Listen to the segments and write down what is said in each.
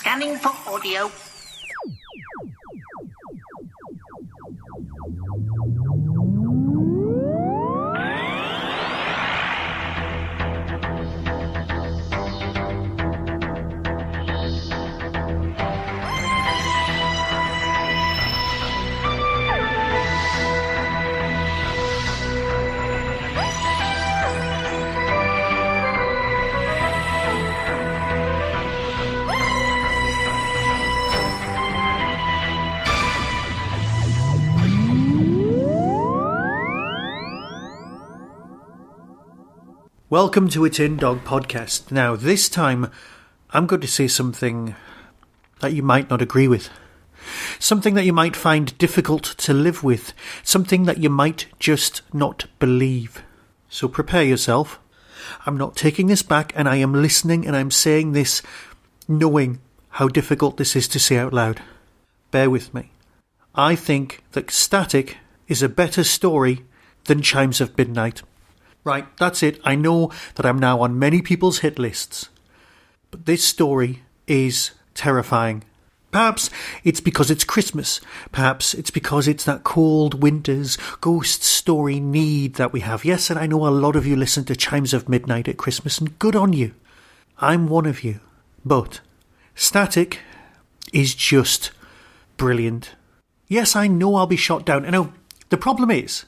Scanning for audio. Welcome to a Tin Dog Podcast. Now, this time, I'm going to say something that you might not agree with. Something that you might find difficult to live with. Something that you might just not believe. So prepare yourself. I'm not taking this back, and I am listening, and I'm saying this knowing how difficult this is to say out loud. Bear with me. I think that Static is a better story than Chimes of Midnight. Right, that's it. I know that I'm now on many people's hit lists. But this story is terrifying. Perhaps it's because it's Christmas. Perhaps it's because it's that cold winter's ghost story need that we have. Yes, and I know a lot of you listen to Chimes of Midnight at Christmas, and good on you. I'm one of you. But Static is just brilliant. Yes, I know I'll be shot down. I know the problem is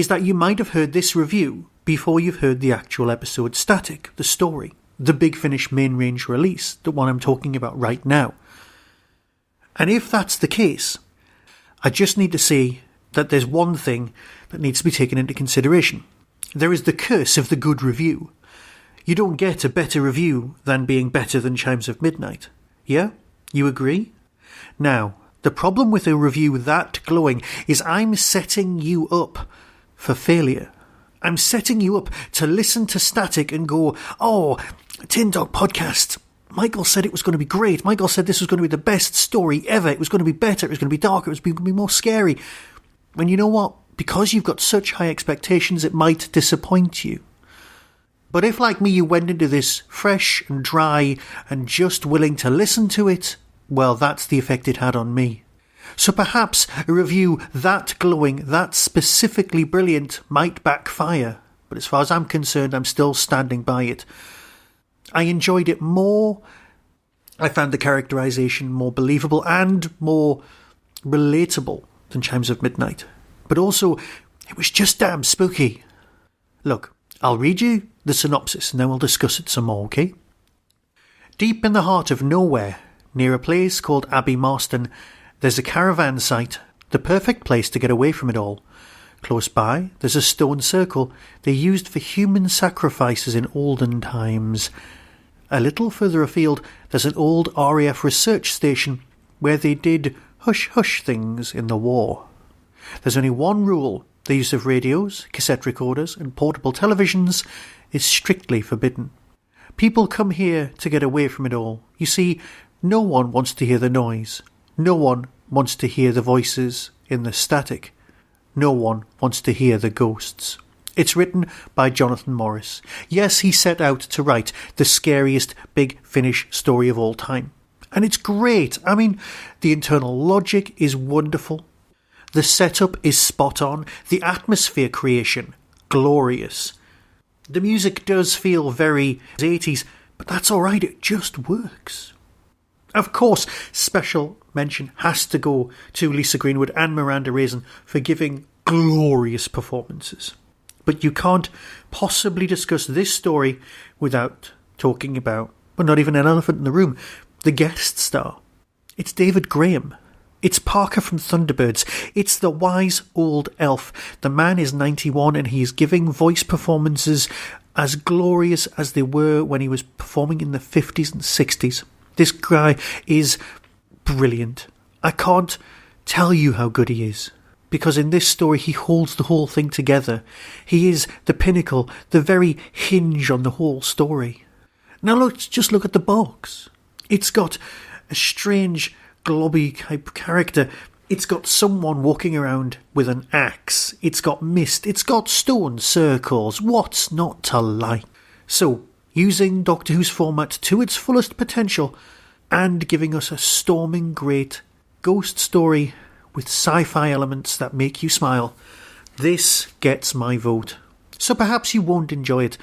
that you might have heard this review before you've heard the actual episode Static, the story, the Big Finish main range release, the one I'm talking about right now. And if that's the case, I just need to say that there's one thing that needs to be taken into consideration. There is the curse of the good review. You don't get a better review than being better than Chimes of Midnight. Yeah? You agree? Now, the problem with a review that glowing is I'm setting you up for failure. I'm setting you up to listen to Static and go, oh, Tin Dog Podcast. Michael said it was going to be great. Michael said this was going to be the best story ever. It was going to be better. It was going to be darker. It was going to be more scary. And you know what? Because you've got such high expectations, it might disappoint you. But if, like me, you went into this fresh and dry and just willing to listen to it, well, that's the effect it had on me. So perhaps a review that glowing, that specifically brilliant might backfire. But as far as I'm concerned, I'm still standing by it. I enjoyed it more. I found the characterization more believable and more relatable than Chimes of Midnight. But also, it was just damn spooky. Look, I'll read you the synopsis and then we'll discuss it some more, okay? Deep in the heart of nowhere, near a place called Abbey Marston, there's a caravan site, the perfect place to get away from it all. Close by, there's a stone circle they used for human sacrifices in olden times. A little further afield, there's an old RAF research station where they did hush-hush things in the war. There's only one rule: the use of radios, cassette recorders and portable televisions is strictly forbidden. People come here to get away from it all. You see, no one wants to hear the noise. No one wants to hear the voices in the static. No one wants to hear the ghosts. It's written by Jonathan Morris. Yes, he set out to write the scariest Big Finish story of all time. And it's great. I mean, the internal logic is wonderful. The setup is spot on. The atmosphere creation, glorious. The music does feel very 80s, but that's alright, it just works. Of course, special mention has to go to Lisa Greenwood and Miranda Raisin for giving glorious performances. But you can't possibly discuss this story without talking about, well, not even an elephant in the room, the guest star. It's David Graham. It's Parker from Thunderbirds. It's the wise old elf. The man is 91 and he's giving voice performances as glorious as they were when he was performing in the 50s and 60s. This guy is brilliant. I can't tell you how good he is, because in this story he holds the whole thing together. He is the pinnacle, the very hinge on the whole story. Now let's just look at the box. It's got a strange globby type character. It's got someone walking around with an axe. It's got mist. It's got stone circles. What's not to like? So, using Doctor Who's format to its fullest potential, and giving us a storming great ghost story with sci-fi elements that make you smile. This gets my vote. So perhaps you won't enjoy it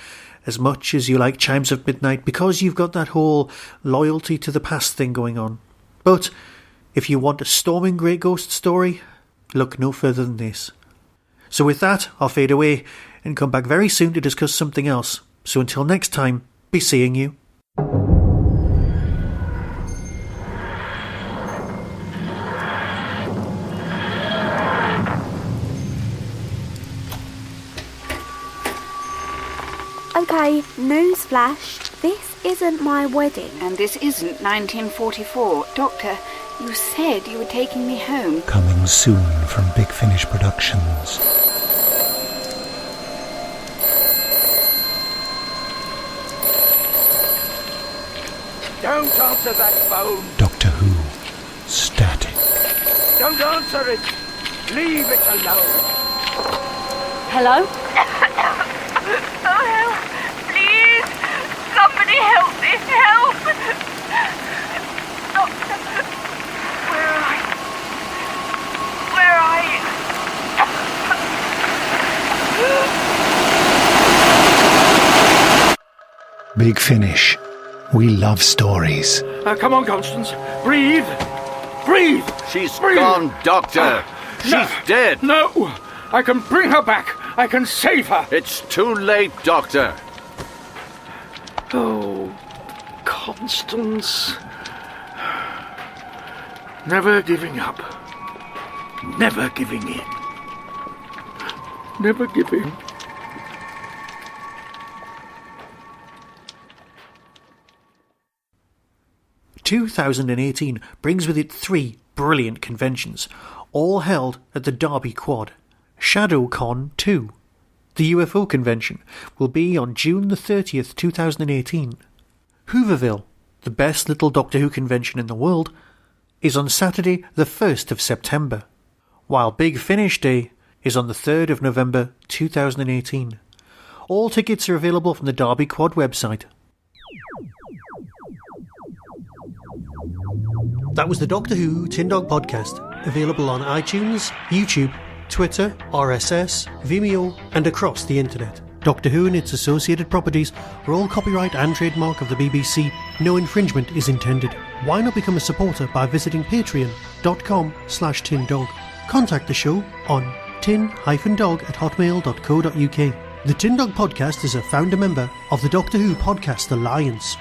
as much as you like Chimes of Midnight because you've got that whole loyalty to the past thing going on. But if you want a storming great ghost story, look no further than this. So with that, I'll fade away and come back very soon to discuss something else. So until next time, be seeing you. Okay, newsflash, this isn't my wedding. And this isn't 1944. Doctor, you said you were taking me home. Coming soon from Big Finish Productions. Don't answer that phone. Doctor Who. Static. Don't answer it. Leave it alone. Hello? Oh, help! Please! Somebody help me! Help! Doctor, where are you? Where are you? Big Finish. We love stories. Come on, Constance. Breathe. Breathe. She's Breathe. gone, Doctor. She's dead. No. I can bring her back. I can save her. It's too late, Doctor. Oh, Constance. Never giving up. Never giving in. Never giving. "2018 brings with it 3 brilliant conventions, all held at the Derby Quad. ShadowCon 2. The UFO convention will be on June the 30th, 2018. Hooverville, the best little Doctor Who convention in the world, is on Saturday the 1st of September, while Big Finish Day is on the 3rd of November 2018. All tickets are available from the Derby Quad website. That was the Doctor Who Tin Dog Podcast, available on iTunes, YouTube, Twitter, RSS, Vimeo, and across the internet. Doctor Who and its associated properties are all copyright and trademark of the BBC. No infringement is intended. Why not become a supporter by visiting patreon.com/tindog. Contact the show on tin-dog@hotmail.co.uk. The Tin Dog Podcast is a founder member of the Doctor Who Podcast Alliance.